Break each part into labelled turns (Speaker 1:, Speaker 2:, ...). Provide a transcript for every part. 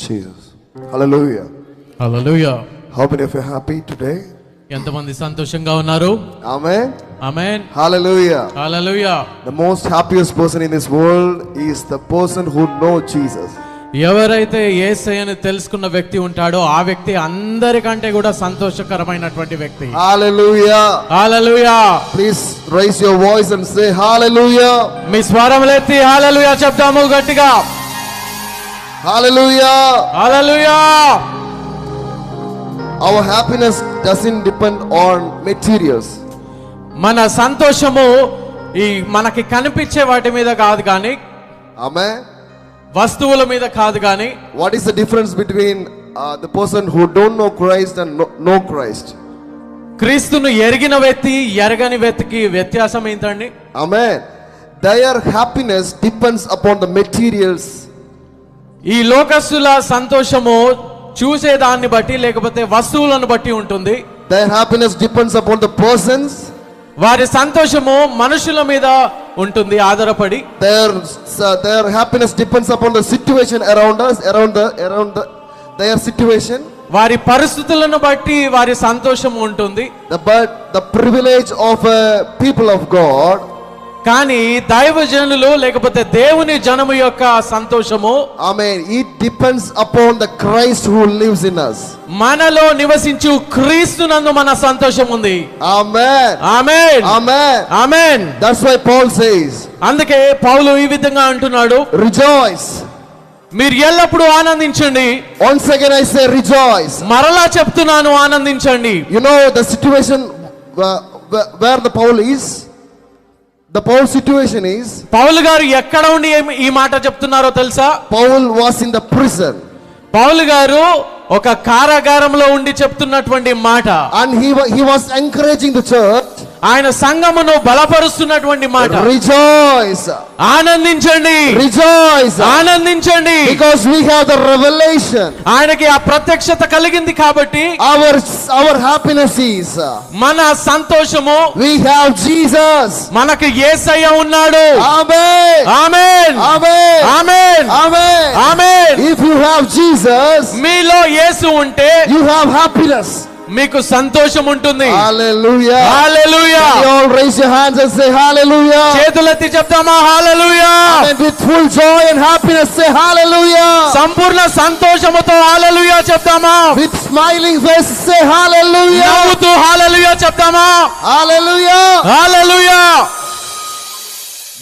Speaker 1: Jesus. Hallelujah.
Speaker 2: Hallelujah.
Speaker 1: How many of you are happy today?
Speaker 2: ఎంతమంది సంతోషంగా ఉన్నారు?
Speaker 1: Amen.
Speaker 2: Amen.
Speaker 1: Hallelujah.
Speaker 2: Hallelujah.
Speaker 1: The most happiest person in this world is the person who knows Jesus.
Speaker 2: ఎవరైతే యేసయ్యను తెలుసుకున్న వ్యక్తి ఉంటాడో ఆ వ్యక్తి అందరికంటే కూడా సంతోషకరమైనటువంటి వ్యక్తి.
Speaker 1: Hallelujah.
Speaker 2: Hallelujah.
Speaker 1: Please raise your voice and say hallelujah.
Speaker 2: మీ స్వరములెత్తి హల్లెలూయా చెప్దాము గట్టిగా.
Speaker 1: Hallelujah.
Speaker 2: Hallelujah.
Speaker 1: Our happiness doesn't depend on materials.
Speaker 2: మన సంతోషము ఈ మనకి కనిపించే వాటి మీద కాదు కానీ,
Speaker 1: Amen.
Speaker 2: వస్తువుల మీద కాదు కానీ.
Speaker 1: What is the difference between the person who don't know Christ and know Christ?
Speaker 2: క్రీస్తును ఎరిగిన వ్యక్తి ఎరగని వ్యక్తికి వ్యత్యాసం ఏంటండి?
Speaker 1: Amen. Their happiness depends upon the materials.
Speaker 2: ఈ లోకస్తుల సంతోషము చూసేదాన్ని బట్టి లేకపోతే వస్తువులను బట్టి ఉంటుంది.
Speaker 1: Their happiness depends upon the persons.
Speaker 2: వారి సంతోషము మనుషుల మీద ఉంటుంది ఆధారపడి.
Speaker 1: Their happiness depends upon the situation around us, their situation.
Speaker 2: వారి పరిస్థితులను బట్టి వారి సంతోషం ఉంటుంది.
Speaker 1: But the privilege of people of God,
Speaker 2: కానీ దైవజనులు లేకపోతే దేవుని జనము యొక్క సంతోషము,
Speaker 1: amen, it depends upon the Christ who lives in us.
Speaker 2: మనలో నివసించు క్రీస్తునందు మన సంతోషం ఉంది.
Speaker 1: Amen.
Speaker 2: Amen.
Speaker 1: Amen.
Speaker 2: Amen.
Speaker 1: That's why Paul says,
Speaker 2: అందుకే పౌలు ఈ విధంగా అంటున్నాడు,
Speaker 1: rejoice.
Speaker 2: మీరు ఎల్లప్పుడూ ఆనందించండి.
Speaker 1: Once again I say rejoice.
Speaker 2: మరలా చెప్తున్నాను, ఆనందించండి.
Speaker 1: You know the situation where the Paul is. The Paul situation is,
Speaker 2: పౌలు గారు ఎక్కడ ఉండి ఈ మాట చెప్తున్నారో తెలుసా?
Speaker 1: Paul was in the prison.
Speaker 2: పౌలు గారు ఒక కారాగారంలో ఉండి చెప్తున్నటువంటి మాట.
Speaker 1: And he was encouraging the church.
Speaker 2: ఆయన సంఘమును బలపరుస్తున్నటువంటి మాట.
Speaker 1: Rejoice.
Speaker 2: ఆనందించండి.
Speaker 1: Rejoice.
Speaker 2: ఆనందించండి.
Speaker 1: Because we have the revelation.
Speaker 2: ఆయనకి ఆ ప్రత్యక్షత కలిగింది కాబట్టి
Speaker 1: Our happiness is,
Speaker 2: మన సంతోషము,
Speaker 1: we have Jesus.
Speaker 2: మనకు యేసయ్య ఉన్నాడు.
Speaker 1: Amen.
Speaker 2: Amen.
Speaker 1: Amen.
Speaker 2: Amen.
Speaker 1: Amen.
Speaker 2: Amen.
Speaker 1: If you have Jesus,
Speaker 2: మీలో యేసు ఉంటే
Speaker 1: you have happiness.
Speaker 2: మీకు సంతోషం ఉంటుంది.
Speaker 1: Hallelujah.
Speaker 2: Hallelujah.
Speaker 1: You all raise your hands and say hallelujah.
Speaker 2: చేతులెత్తి చెప్తామా హల్లెలూయా.
Speaker 1: And with full joy and happiness say hallelujah.
Speaker 2: సంపూర్ణ సంతోషముతో హల్లెలూయా చెప్తామా.
Speaker 1: With smiling face say hallelujah.
Speaker 2: నవ్వుతూ హల్లెలూయా చెప్తామా.
Speaker 1: Hallelujah.
Speaker 2: Hallelujah.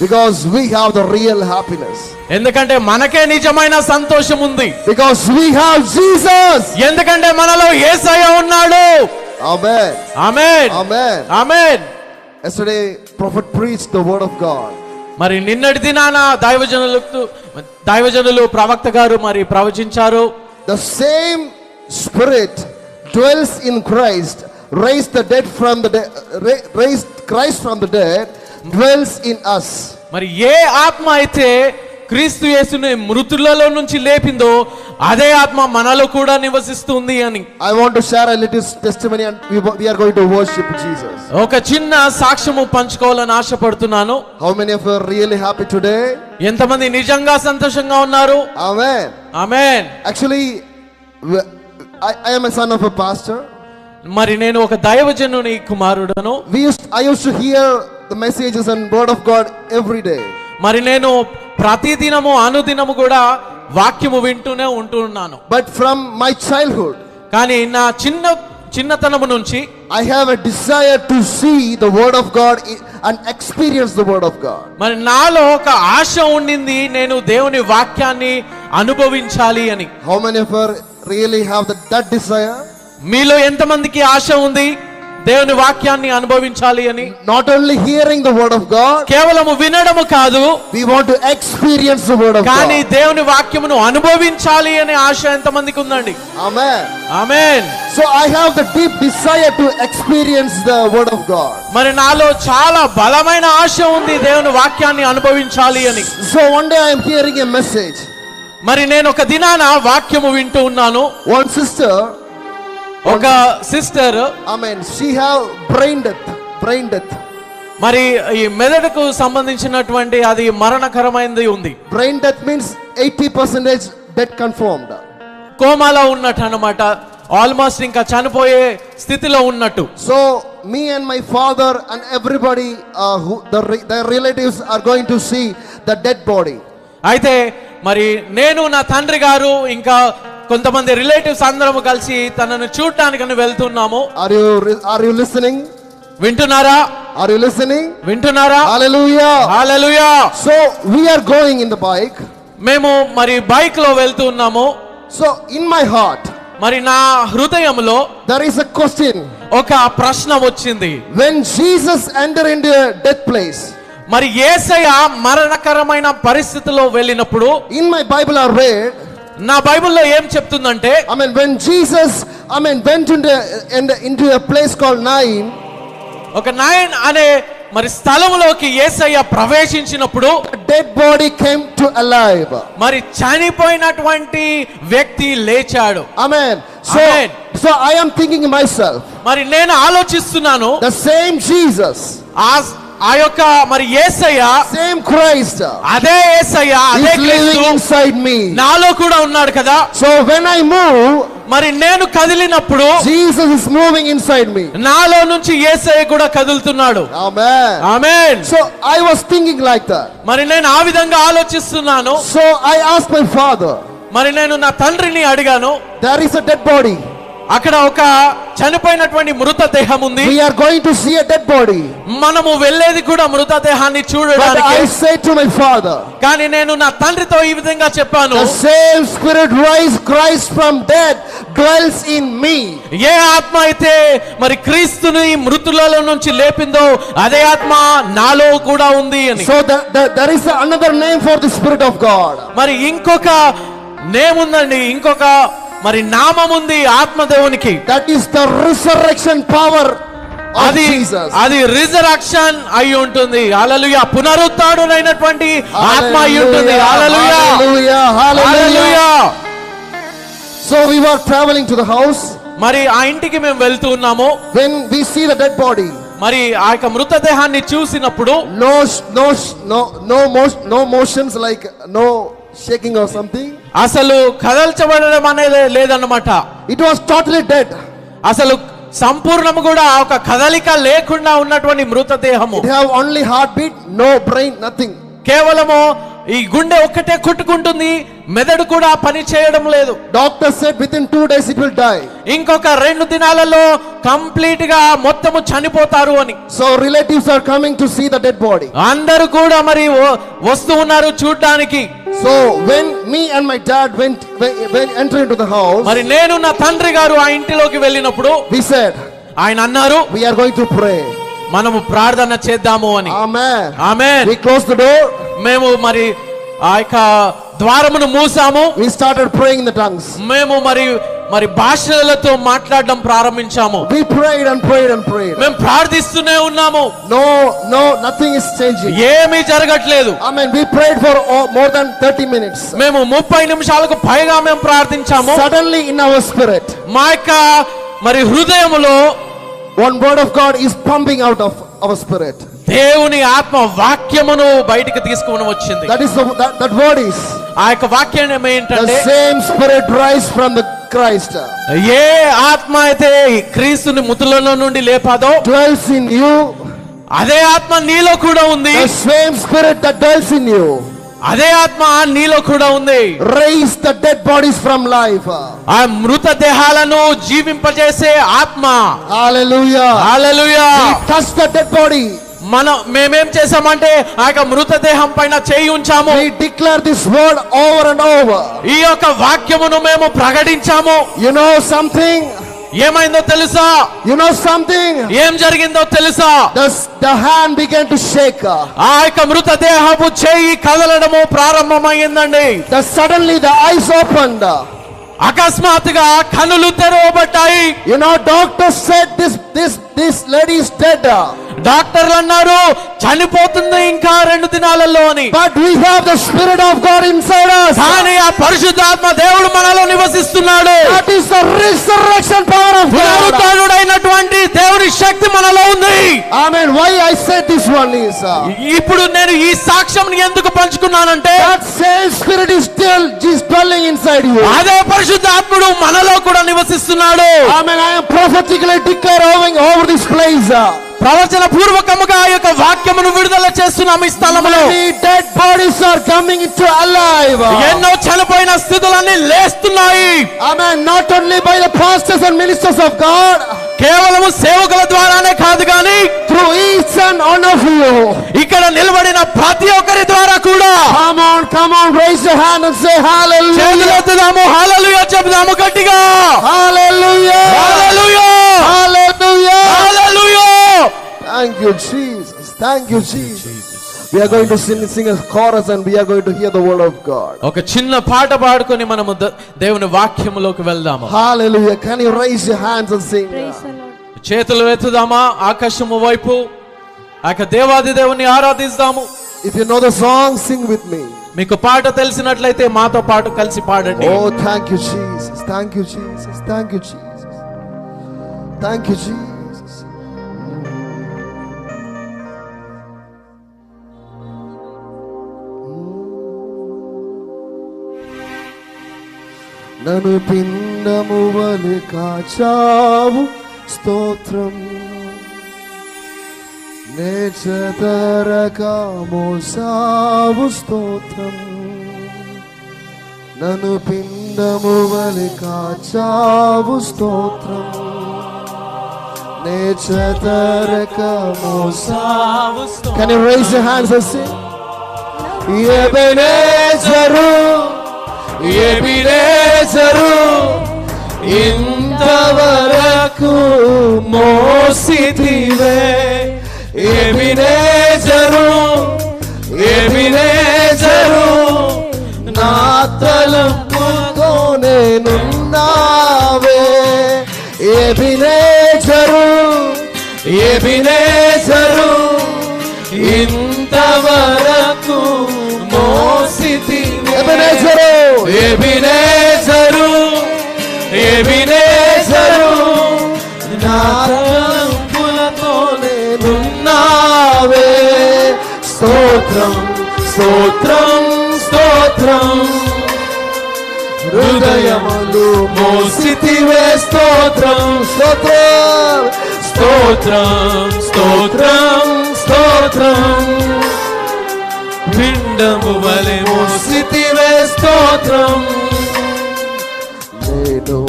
Speaker 1: Because we have the real happiness.
Speaker 2: ఎందుకంటే మనకే నిజమైన సంతోషం ఉంది.
Speaker 1: Because we have Jesus.
Speaker 2: ఎందుకంటే మనలో యేసయ్య ఉన్నాడు.
Speaker 1: Amen.
Speaker 2: Amen.
Speaker 1: Amen.
Speaker 2: Amen.
Speaker 1: Yesterday prophet preached the word of God.
Speaker 2: మరి నిన్నటి దినాన దైవజనులు ప్రవక్త గారు మరి ప్రవచించారు.
Speaker 1: The same spirit dwells in Christ, raised Christ from the dead, dwells in us.
Speaker 2: మరి ఏ ఆత్మ అయితే క్రీస్తు యేసుని మృతులలో నుంచి లేపిందో అదే ఆత్మ మనలో కూడా నివసిస్తుంది అని.
Speaker 1: I want to share a little testimony and we are going to worship Jesus.
Speaker 2: ఒక చిన్న సాక్ష్యము పంచుకోవాలని ఆశపడుతున్నాను.
Speaker 1: How many of you are really happy today?
Speaker 2: ఎంతమంది నిజంగా సంతోషంగా ఉన్నారు?
Speaker 1: Amen.
Speaker 2: Amen.
Speaker 1: Actually I am a son of a pastor.
Speaker 2: మరి నేను ఒక దైవజనుని కుమారుడను.
Speaker 1: I used to hear the messages and word of God every day.
Speaker 2: మరి నేను ప్రతిదినము అనుదినము కూడా వాక్యము వింటూనే ఉంటున్నాను.
Speaker 1: But from my childhood,
Speaker 2: కానీ నా చిన్నతనము నుంచి
Speaker 1: I have a desire to see the word of God and experience the word of God.
Speaker 2: మరి నాలో ఒక ఆశ ఉండింది, నేను దేవుని వాక్యాన్ని అనుభవించాలి అని.
Speaker 1: How many of you really have that desire?
Speaker 2: మీలో ఎంతమందికి ఆశ ఉంది దేవుని వాక్యాన్ని అనుభవించాలి అని?
Speaker 1: Not only hearing the word of God,
Speaker 2: కేవలము వినడము కాదు,
Speaker 1: we want to experience the word of God.
Speaker 2: కానీ దేవుని వాక్యమును అనుభవించాలి అనే ఆశ ఎంతమందికి ఉందండి?
Speaker 1: Amen.
Speaker 2: Amen.
Speaker 1: So I have the deep desire to experience the word of God.
Speaker 2: మరి నాలో చాలా బలమైన ఆశ ఉంది దేవుని వాక్యాన్ని అనుభవించాలి అని.
Speaker 1: So one day I am hearing a message.
Speaker 2: మరి నేను ఒక దినాన వాక్యము వింటూ ఉన్నాను.
Speaker 1: One sister,
Speaker 2: ఒక sister,
Speaker 1: amen, she have brain death.
Speaker 2: మరి ఈ మెదడుకు సంబంధించినటువంటి అది మరణకరమైనది ఉంది.
Speaker 1: Brain death means 80% death confirmed.
Speaker 2: కోమాలో ఉన్నట్టు అన్నమాట, ఆల్మోస్ట్ ఇంకా చనిపోయే స్థితిలో ఉన్నట్టు.
Speaker 1: So me and my father and everybody their relatives are going to see the dead body.
Speaker 2: అయితే మరి నేను, నా తండ్రి గారు, ఇంకా కొంతమంది రిలేటివ్స్ అందరము కలిసి తనను చూడటానికి వెళ్తున్నాము.
Speaker 1: Are you listening?
Speaker 2: వింటున్నారా?
Speaker 1: Are you listening?
Speaker 2: వింటున్నారా?
Speaker 1: Hallelujah.
Speaker 2: Hallelujah.
Speaker 1: So we are going in the bike.
Speaker 2: మేము మరి బైక్ లో వెళ్తున్నాము.
Speaker 1: So in my heart,
Speaker 2: మరి నా హృదయంలో
Speaker 1: there is a question.
Speaker 2: ఒక ప్రశ్న వచ్చింది.
Speaker 1: When Jesus entered into a death place,
Speaker 2: మరి యేసయ్య మరణకరమైన పరిస్థితిలో వెళ్ళినప్పుడు,
Speaker 1: in my Bible I read,
Speaker 2: నా బైబిల్లో ఏం చెప్తుందంటే,
Speaker 1: when Jesus went into a place called Nain,
Speaker 2: ఒక నాయన్ అనే మరి స్థలంలోకి యేసయ్య ప్రవేశించినప్పుడు
Speaker 1: a dead body came to alive.
Speaker 2: మరి చనిపోయినటువంటి వ్యక్తి లేచాడు.
Speaker 1: Amen.
Speaker 2: Amen.
Speaker 1: So I am thinking myself,
Speaker 2: మరి నేను ఆలోచిస్తున్నాను,
Speaker 1: the same Jesus,
Speaker 2: ఆ యొక్క మరి యేసయ్య,
Speaker 1: same Christ,
Speaker 2: అదే యేసయ్య, అదే
Speaker 1: is living
Speaker 2: క్రీస్తు
Speaker 1: inside me.
Speaker 2: నాలో కూడా ఉన్నాడు కదా.
Speaker 1: So when I move,
Speaker 2: మరి నేను కదిలినప్పుడు
Speaker 1: Jesus is moving inside me.
Speaker 2: నాలో నుంచి యేసయ్య కూడా కదులుతున్నాడు.
Speaker 1: Amen.
Speaker 2: Amen.
Speaker 1: So I was thinking like that.
Speaker 2: మరి నేను ఆ విధంగా ఆలోచిస్తున్నాను.
Speaker 1: So I asked my father,
Speaker 2: మరి నేను నా తండ్రిని అడిగాను,
Speaker 1: there is a dead body.
Speaker 2: అక్కడ ఒక చనిపోయినటువంటి మృతదేహం ఉంది.
Speaker 1: We are going to see a dead body.
Speaker 2: మనము వెళ్ళేది కూడా మృతదేహాన్ని
Speaker 1: But
Speaker 2: చూడడానికి.
Speaker 1: I said to my father,
Speaker 2: కానీ నేను నా తండ్రితో ఈ విధంగా చెప్పాను,
Speaker 1: the same spirit raised Christ from dead dwells in me.
Speaker 2: ఏ ఆత్మ అయితే మరి క్రీస్తుని మృతులలో నుంచి లేపిందో అదే ఆత్మ నాలో కూడా ఉంది అని.
Speaker 1: So there is another name for the Spirit of God.
Speaker 2: మరి ఇంకొక నేమ్ ఉందండి, ఇంకొక మరి నామం ఉంది ఆత్మదేవునికి.
Speaker 1: That is the resurrection power of
Speaker 2: అది
Speaker 1: Jesus.
Speaker 2: అది రిజరక్షన్ అయి ఉంటుంది. హల్లెలూయా. పునరుత్థానుడైనటువంటి ఆత్మ అయి ఉంటుంది. హల్లెలూయా.
Speaker 1: Hallelujah. Hallelujah.
Speaker 2: Hallelujah.
Speaker 1: So we were traveling to the house.
Speaker 2: మరి ఆ ఇంటికి మేము వెళ్తూ ఉన్నాము.
Speaker 1: When we see the dead body,
Speaker 2: మరి ఆ యొక్క మృతదేహాన్ని చూసినప్పుడు
Speaker 1: no motions, like no shaking or something.
Speaker 2: అసలు కదల్చబడడం అనేది లేదన్నమాట.
Speaker 1: It was totally dead.
Speaker 2: అసలు సంపూర్ణము కూడా ఒక కదలిక లేకుండా ఉన్నటువంటి మృతదేహము.
Speaker 1: It have only heartbeat, no brain, nothing.
Speaker 2: కేవలము ఈ గుండె ఒక్కటే కొట్టుకుంటుంది, మెదడు కూడా పని చేయడం లేదు.
Speaker 1: Doctor said within 2 days it will die.
Speaker 2: ఇంకొక 2 దినాలలో కంప్లీట్ గా మొత్తము చనిపోతారు అని.
Speaker 1: So relatives are coming to see the dead body.
Speaker 2: అందరూ కూడా మరి వస్తూ ఉన్నారు చూడడానికి.
Speaker 1: So when me and my dad went enter into the house,
Speaker 2: మరి నేను నా తండ్రి గారు ఆ ఇంటిలోకి వెళ్ళినప్పుడు
Speaker 1: we said,
Speaker 2: ఆయన అన్నారు,
Speaker 1: we are going to pray.
Speaker 2: మనము ప్రార్థన చేద్దాము అని.
Speaker 1: Amen.
Speaker 2: Amen.
Speaker 1: We closed the door.
Speaker 2: మేము మరి ఆ యొక్క ద్వారమును మూసాము.
Speaker 1: We started praying in the tongues.
Speaker 2: మేము మరి భాషలతో మాట్లాడడం ప్రారంభించాము.
Speaker 1: We prayed and prayed and prayed.
Speaker 2: మేము ప్రార్థిస్తూనే ఉన్నాము.
Speaker 1: No, nothing is changing.
Speaker 2: ఏమీ జరగట్లేదు.
Speaker 1: Amen. We prayed for more than 30 minutes.
Speaker 2: మేము 30 నిమిషాలకు పైగా మేము ప్రార్థించాము.
Speaker 1: Suddenly in our spirit,
Speaker 2: మా యొక్క మరి హృదయములో
Speaker 1: one word of God is pumping out of our spirit.
Speaker 2: దేవుని ఆత్మ వాక్యమును బయటికి తీసుకొని వచ్చింది.
Speaker 1: That word is,
Speaker 2: ఆ యొక్క వాక్యం
Speaker 1: the
Speaker 2: ఏంటంటే,
Speaker 1: same spirit rise from the Christ,
Speaker 2: ఏ ఆత్మ అయితే క్రీస్తుని మృతులలో నుండి లేపాదో
Speaker 1: dwells in you.
Speaker 2: అదే ఆత్మ నీలో కూడా ఉంది.
Speaker 1: The same spirit that dwells in you
Speaker 2: అదే ఆత్మ నీలో కూడా ఉంది.
Speaker 1: raise the dead bodies from life.
Speaker 2: ఆ మృతదేహాలను జీవింపజేసే ఆత్మ.
Speaker 1: Hallelujah.
Speaker 2: Hallelujah.
Speaker 1: We touch the dead body.
Speaker 2: మేమేం చేసామంటే ఆ యొక్క మృతదేహం పైన చేయి ఉంచాము.
Speaker 1: We declare this word over and over.
Speaker 2: ఈ యొక్క వాక్యమును మేము ప్రకటించాము.
Speaker 1: You know something?
Speaker 2: ఏమైందో తెలుసా?
Speaker 1: You know something?
Speaker 2: ఏం జరిగిందో తెలుసా?
Speaker 1: The hand began to shake.
Speaker 2: ఆ యొక్క మృతదేహపు చేయి కదలడము ప్రారంభమైందండి.
Speaker 1: Suddenly the eyes opened.
Speaker 2: అకస్మాత్తుగా కనులు తెరవబడ్డాయి.
Speaker 1: You know, doctor said this lady is dead.
Speaker 2: డాక్టర్లు అన్నారు చనిపోతుంది ఇంకా 2 దినాలలో అని.
Speaker 1: But we have the Spirit of God inside us.
Speaker 2: కానీ ఆ పరిశుద్ధాత్మ దేవుడు మనలో నివసిస్తున్నాడు.
Speaker 1: That is the resurrection power of God.
Speaker 2: పునరుత్థానుడైనటువంటి దేవుని శక్తి మనలో ఉంది.
Speaker 1: Amen. Why I said this one is
Speaker 2: ఇప్పుడు నేను ఈ సాక్ష్యం ఎందుకు పంచుకున్నానంటే
Speaker 1: that same spirit is still dwelling inside you.
Speaker 2: అదే పరిశుద్ధాత్ముడు మనలో కూడా నివసిస్తున్నాడు.
Speaker 1: Amen. I am prophetically declaring over this place.
Speaker 2: ప్రవచన పూర్వకముగా ఆ యొక్క వాక్యమును విడుదల చేస్తున్నాము ఈ స్థలములో.
Speaker 1: Many dead bodies are coming into alive.
Speaker 2: ఎన్నో చనిపోయిన స్థితులన్నీ లేస్తున్నాయి.
Speaker 1: Amen. Not only by the pastors and ministers of God,
Speaker 2: కేవలము సేవకుల ద్వారానే కాదు గాని
Speaker 1: through each and one of you.
Speaker 2: ఇక్కడ నిలబడిన ప్రతి ఒక్కరి ద్వారా కూడా.
Speaker 1: Come on, raise your hand and say hallelujah.
Speaker 2: చేతులెత్తుదాము, హల్లెలూయా చెప్దాము గట్టిగా.
Speaker 1: Hallelujah.
Speaker 2: Hallelujah.
Speaker 1: Hallelujah.
Speaker 2: Hallelujah.
Speaker 1: Thank you, Jesus. Thank you, Jesus. We are going to sing a chorus and we are going to hear the word of God.
Speaker 2: ఒక చిన్న పాట పాడుకొని మనము దేవుని వాక్యములోకి వెళ్దాము.
Speaker 1: Hallelujah. Can you raise your hands and sing?
Speaker 2: చేతులు ఎత్తుదామా ఆకాశము వైపు. ఆ యొక్క దేవాది దేవుని ఆరాధిస్తాము.
Speaker 1: If you know the song, sing with me.
Speaker 2: మీకు పాట తెలిసినట్లయితే మాతో పాటు కలిసి పాడండి.
Speaker 1: Oh, thank you, Jesus. Thank you, Jesus. Thank you, Jesus. Thank you, Jesus. నన్ను పిండము వలె కాచావు స్తోత్రం, నే చెదరక మోసావు స్తోత్రం. నన్ను పిండము వలె కాచావు స్తోత్రం, నే చెదరక మోసావు స్తోత్రం. Can you raise your hands and sing? Ebenezer, Ebenezer, ఇంతవరకు మోసితివే. ఎబినేజరు, ఎబినేజరు, నా తలంపుతో నేనున్నావే. ఎబినేజరు, ఎబినేజరు, ఇంతవరకు మోసితివే. ఎబినేజరు, ఎబినేజరు, ఎబినేజరు, నా తలంపులతో నేనున్నావే. స్తోత్రం, స్తోత్రం, స్తోత్రం, హృదయములు మోసితివే. స్తోత్రం, స్తోత్రం, స్తోత్రం, స్తోత్రం, స్తోత్రం, పిండము వలె మోసితివే. స్తోత్రం. నేను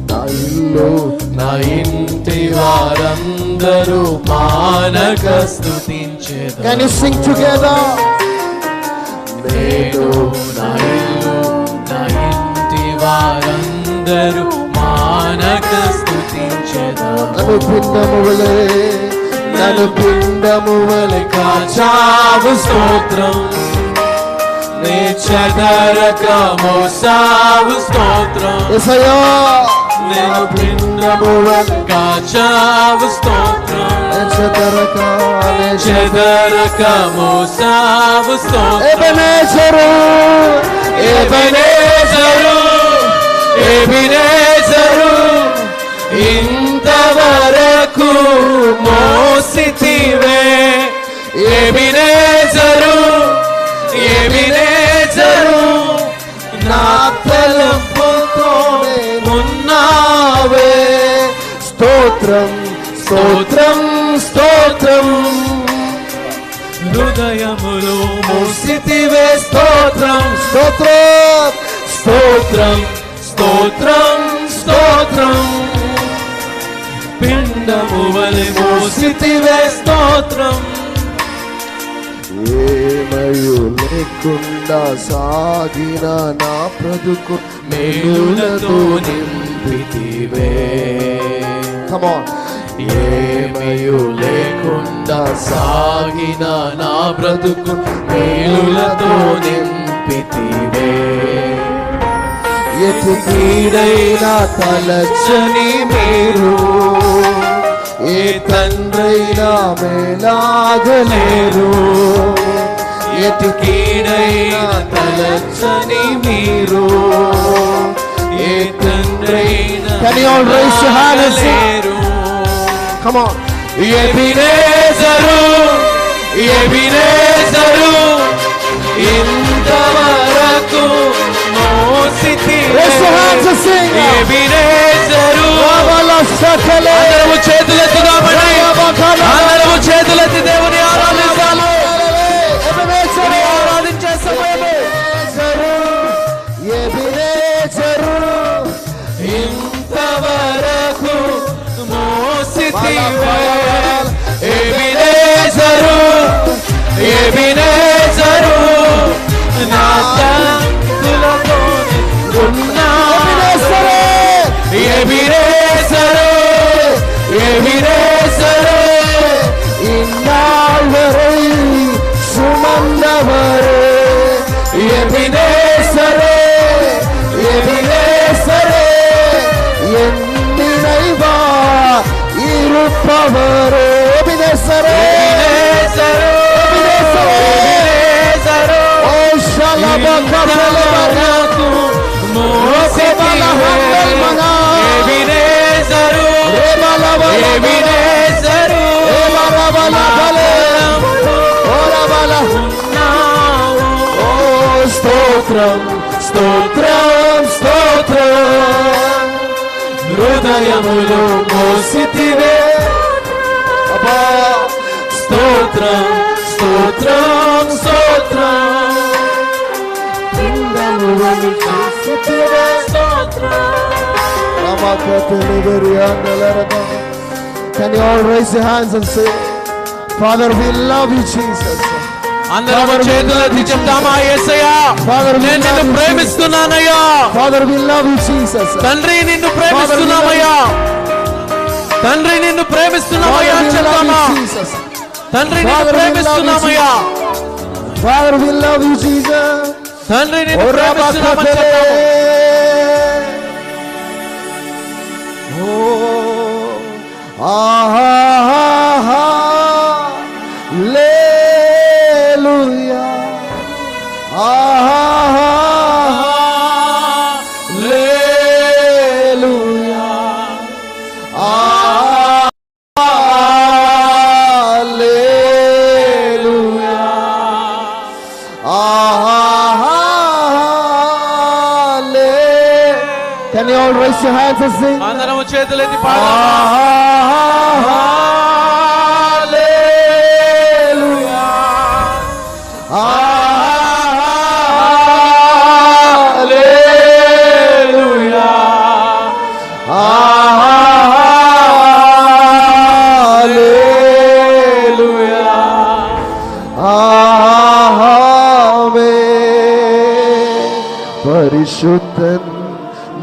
Speaker 1: నా ఇల్లు, నా ఇంటి వారందరూ మానక స్తుతించెదరు. Can you sing together? నేను నా ఇల్లు, నా ఇంటి వారందరూ మానక స్తుతించెదరు. నన్ను పిండము వలె, నన్ను పిండము వలె కాచావు స్తోత్రం, నే చెదరక మోసావు స్తోత్రం. యేసయ్యా, నేను పిండము వలె కాచావు స్తోత్రం, నే చెదరక మోసావు స్తోత్రం. ఎబెనేజరు, ఎబెనేజరు, ఎబెనేజరు, ఇంతవరకు మోసితివే. ఎబెనేజరు, ఎబెనేజరు, నా తలంపుతో నేనున్నావే. స్తోత్రం, స్తోత్రం, స్తోత్రం, హృదయములో మోసితివే. స్తోత్రం, స్తోత్రం, స్తోత్రం, స్తోత్రం, స్తోత్రం, పిండము వలె మోసితివే. స్తోత్రం. ఏమయు లేకుండా సాగిన నా బ్రతుకు మేలులతో నింపితివే. Come on. ఏమయు లేకుండా సాగిన నా బ్రతుకు మేలులతో నింపితివే. ఎటు కీడైనా తలచని మీరు, ఏ తండ్రైనా మేలాగలేరు. ఎటు కీడైనా తలచని మీరు, ఏ తండ్రైనా మేలాగలేరు. Come on. ఎబెనేజరు,
Speaker 2: ఎబినేజరు ఇంతవరకు మోసితివే. ఎబినేజరు అందరము చేతులెత్తుదామని, అందరము చేతులెత్తి దేవుని ఆరాధించాలి. ఆరాధించే సమయము ఇంతవరకు మోసితివే. ఎబినేజరు ఎబినేజరు నా తంతులతో ఉన్నావు. ఎబినేజరు ఎబినేజరు
Speaker 1: இந்நாள்வரை சுமந்தவரே எபினேசரே எபினேசரே என் நினைவா இருப்பவரே எபினேசரே எபினேசரே ஓ ஷலபகபலபரகு மோசபலஹந்தல்மனா
Speaker 2: ఎబినేజరు
Speaker 1: ఎబినేసరు స్తోత్రం స్తోత్రం స్తోత్రం
Speaker 2: హృదయములు మోసితివే.
Speaker 1: అబ్బా
Speaker 2: స్తోత్రం స్తోత్రం స్తోత్రం
Speaker 1: Can you all raise your hands and say, Father, we love you, Jesus.
Speaker 2: అందరూ చేతులెత్తి చెప్తామా, యేసయ్యా నేను నిన్ను ప్రేమిస్తున్నానయ్యా.
Speaker 1: Father, we love you, Jesus.
Speaker 2: తండ్రి నిన్ను ప్రేమిస్తున్నామయ్యా, తండ్రి నిన్ను ప్రేమిస్తున్నామయ్యా అని చెప్తామా. తండ్రి నిన్ను ప్రేమిస్తున్నామయ్యా,
Speaker 1: Father, we love you, Jesus.
Speaker 2: తండ్రి నిన్ను ప్రేమిస్తున్నామని చెప్తాము.
Speaker 1: Can you all raise your hands and sing?
Speaker 2: అందరము చేతులెత్తి పాడదామా.
Speaker 1: പരിശുദ്ധൻ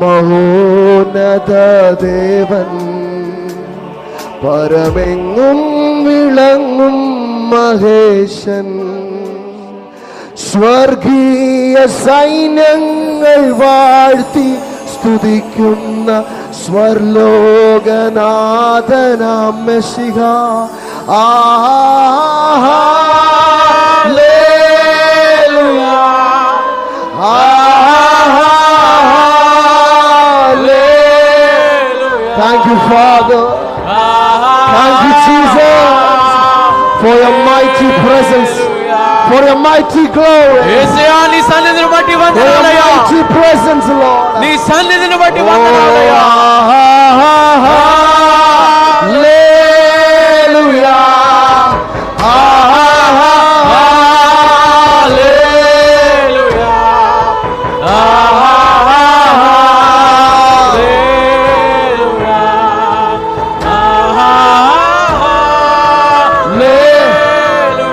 Speaker 1: മഹോന്നത ദേവൻ പരമെങ്ങും വിളങ്ങും മഹേശൻ സ്വർഗീയ സൈന്യങ്ങൾ വാഴ്ത്തി സ്തുതിക്കുന്ന സ്വർലോകനാഥനാം മെശിഹ Thank you, Father. Thank you, Jesus, for your mighty presence, for your mighty glory,
Speaker 2: యేసయ్యా నీ సన్నిధిని బట్టి
Speaker 1: for your
Speaker 2: వందనాలయ్యా.
Speaker 1: mighty presence, Lord.
Speaker 2: నీ సన్నిధిని బట్టి వందనాలయ్యా.
Speaker 1: Hallelujah.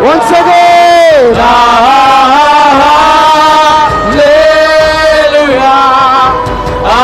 Speaker 1: Once again. Hallelujah.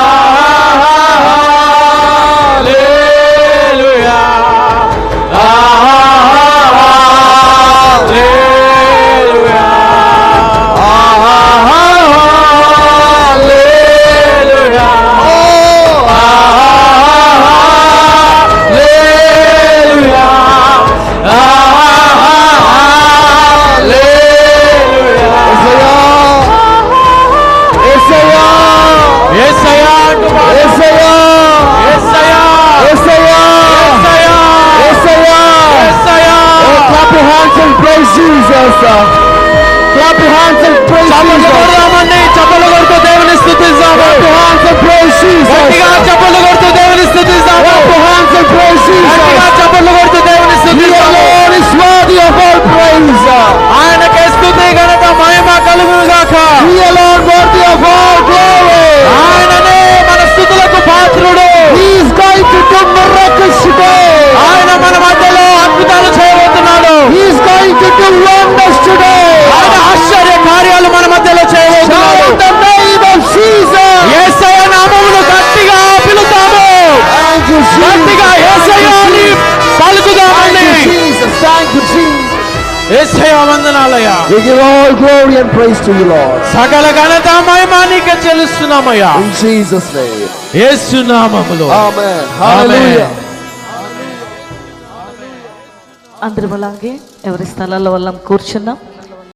Speaker 1: We give all glory and praise to you, Lord.
Speaker 2: సకల ఘనత మహిమ నీకే చెల్లిస్తున్నామయ్యా.
Speaker 1: In Jesus' name.
Speaker 2: యేసు నామములో.
Speaker 1: Amen. Hallelujah.
Speaker 3: అందరం అలాగే ఎవరి స్థలాల్లో వాళ్ళం కూర్చున్నాం.